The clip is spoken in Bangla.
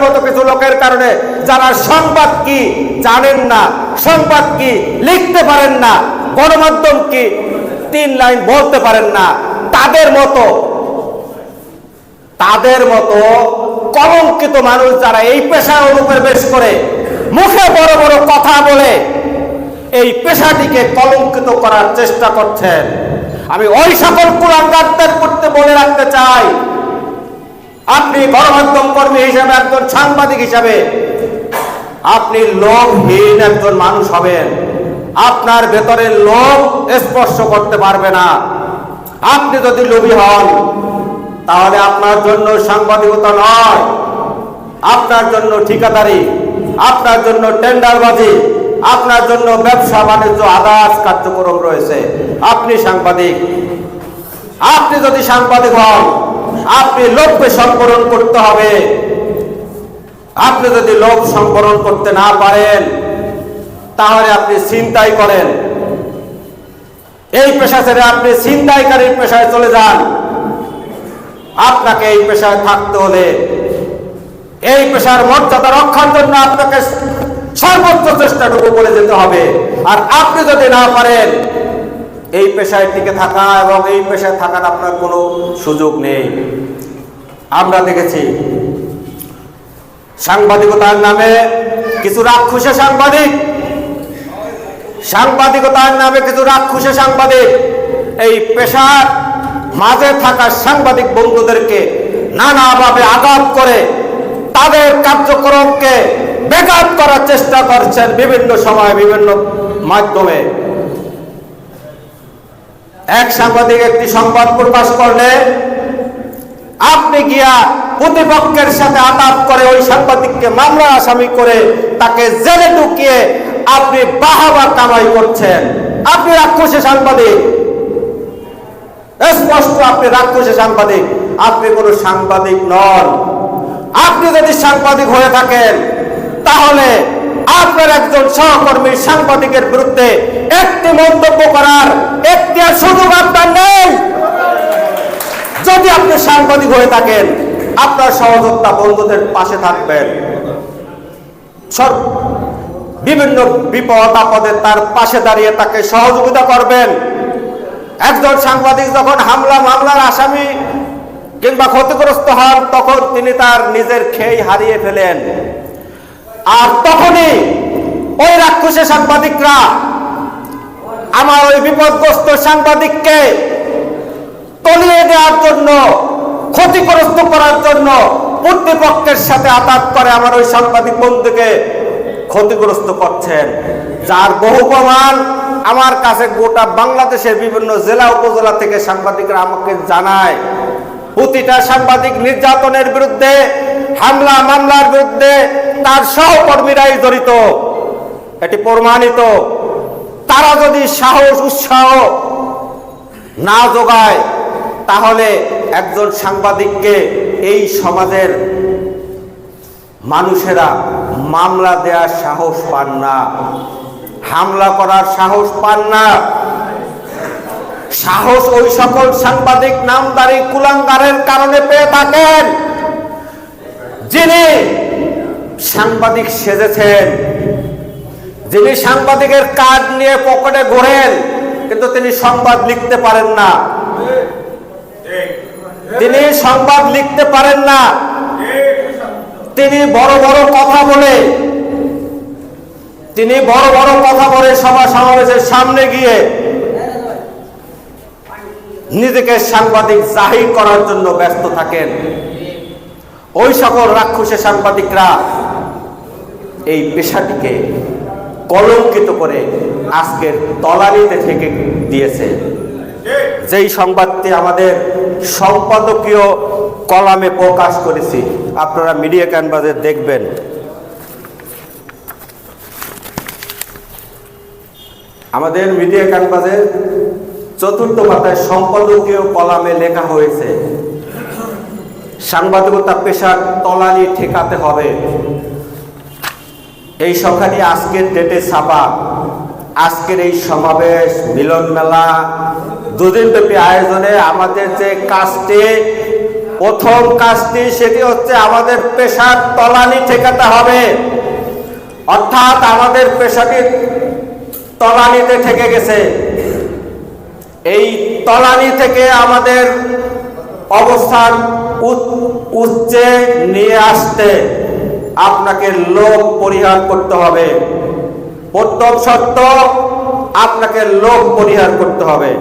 মতো কিছু লোকের কারণে, যারা সংবাদ কি জানেন না, সংবাদ কি লিখতে পারেন না, গণমাধ্যম কি 3 লাইন বলতে পারেন না, তাদের মতো কলঙ্কিত মানুষ যারা এই পেশার অনুপ্রবেশ করে মুখে বড় বড় কথা বলে এই পেশাটিকে কলঙ্কিত করার চেষ্টা করছেন। আমি ওই সকল কুলাঙ্গারদের করতে বলে রাখতে চাই, আপনি গণমাধ্যম কর্মী হিসেবে, একজন সাংবাদিক হিসেবে আপনি লোভহীন একজন মানুষ হবেন। আপনার ভেতরের লোভ স্পর্শ করতে পারবে না। আপনি যদি লোভী হন তাহলে আপনার জন্য সাংবাদিকতা নয়, আপনার জন্য ঠিকাদারি, আপনার জন্য টেন্ডারবাজি, আপনার জন্য ব্যবসা বাণিজ্য আদার্স কার্যক্রম রয়েছে। আপনি সাংবাদিক। আপনি যদি সাংবাদিক হন, আপনি লোভকে সংবরণ করতে হবে। আপনি যদি লোভ সংবরণ করতে না পারেন তাহলে আপনি ছিনতাই করেন। এই পেশা ছেড়ে আপনি ছিনতাইকারীর পেশায় চলে যান। আপনাকে এই পেশায় থাকতে হলে, এই পেশার মর্যাদা রক্ষার জন্য আপনাকে সর্বোচ্চ চেষ্টাটুকু করে যেতে হবে। আর আপনি যদি না পারেন এই পেশায় টিকে থাকা এবং এই পেশায় থাকার আপনার কোনো সুযোগ নেই। আমরা দেখেছি সাংবাদিকতার নামে কিছু রাক্ষসে সাংবাদিক এই পেশার মাঝে থাকা সাংবাদিক বন্ধুদেরকে নানাভাবে আঘাত করে তাদের কার্যক্রমকে ব্যাঘাত করার চেষ্টা করছেন বিভিন্ন সময়, বিভিন্ন মাধ্যমে। এক সাংবাদিক একটি সংবাদ প্রকাশ করলে আপনি গিয়া প্রতিপক্ষের সাথে আলাপ করে ওই সাংবাদিককে মামলার আসামি করে তাকে জেলে ঢুকিয়ে আপনি বাহাবা কামাই করছেন। আপনি রাক্ষসী সাংবাদিক, স্পষ্ট আপনি রাক্ষসী সাংবাদিক। আপনি কোনো সাংবাদিক নন। আপনি যদি সাংবাদিক হয়ে থাকেন তাহলে আপনার একজন সহকর্মী সাংবাদিকের বিরুদ্ধে একটি মন্তব্য করার একটি সুযোগ আপনার নেই। যদি আপনি সাংবাদিক হয়ে থাকেন, আপনার সহযোদ্ধা বন্ধুদের পাশে থাকবেন, বিভিন্ন বিপদ আপদে তার পাশে দাঁড়িয়ে তাকে সহযোগিতা করবেন। একজন সাংবাদিক যখন মামলার আসামি কিংবা ক্ষতিগ্রস্ত হন তখন তিনি তার নিজের খেই হারিয়ে ফেলেন। আর তখনই ওই রাক্ষসী সাংবাদিকরা আমার ওই বিপদগ্রস্ত সাংবাদিককে তলিয়ে দেওয়ার জন্য, ক্ষতিগ্রস্ত করার জন্য প্রতিপক্ষের সাথে আঘাত করে আমার ওই সাংবাদিক বন্ধুকে ক্ষতিগ্রস্ত করছেন, যার বহু প্রমাণ আমার কাছে গোটা বাংলাদেশের বিভিন্ন জেলা উপজেলা থেকে সাংবাদিকরা আমাকে জানায়। প্রতিটা সাংবাদিক নির্যাতনের বিরুদ্ধে, মামলার বিরুদ্ধে তার সহকর্মীরাই জড়িত, এটি প্রমাণিত। তারা যদি সাহস উৎসাহ না যোগায় তাহলে একজন সাংবাদিককে এই সমাজের মানুষেরা মামলা দেওয়ার সাহস পান না, হামলা করার সাহস পান না। সাহস ওই সকল সাংবাদিক নামদারি কুলাঙ্গারের কারণে পেয়ে থাকেন যিনি সাংবাদিক সেজেছেন, যিনি সাংবাদিকের কার্ড নিয়ে পকেটে ঘোরেন কিন্তু তিনি সংবাদ লিখতে পারেন না। তিনি সংবাদ লিখতে পারেন না। তিনি বড় বড় কথা বলে সভা সমাবেশের সামনে গিয়ে নিজেকে সাংবাদিক জাহির করার জন্য ব্যস্ত থাকেন। ওই সকল রাক্ষসী সাংবাদিকরা এই পেশাটিকে কলঙ্কিত করে আজকের তলানিতে থেকে দিয়েছে। যেই সংবাদটি আমাদের সম্পাদকীয় কলামে প্রকাশ করেছি, আপনারা মিডিয়া ক্যানভাসে দেখবেন। আমাদের মিডিয়া ক্যানভাসের 4র্থ পাতায় সম্পাদকীয় কলামে লেখা হয়েছে, সাংবাদিকতা পেশার তলানি ঠেকাতে হবে। এই সংখ্যাটি আজকের ডেটে ছাপা। আজকের এই সমাবেশ, মিলন মেলা, 2 দিনব্যাপী আয়োজনে আমাদের যে কাজটি প্রথম কাজটি সেটি হচ্ছে আমাদের পেশার তলানি ঠেকাতে হবে, অর্থাৎ আমাদের পেশাটি তলানিতে ঠেকে গেছে। এই তলানি থেকে আমাদের অবস্থান উচ্চে নিয়ে আসতে আপনাকে লোভ পরিহার করতে হবে। প্রথম শর্ত, আপনাকে লোভ পরিহার করতে হবে।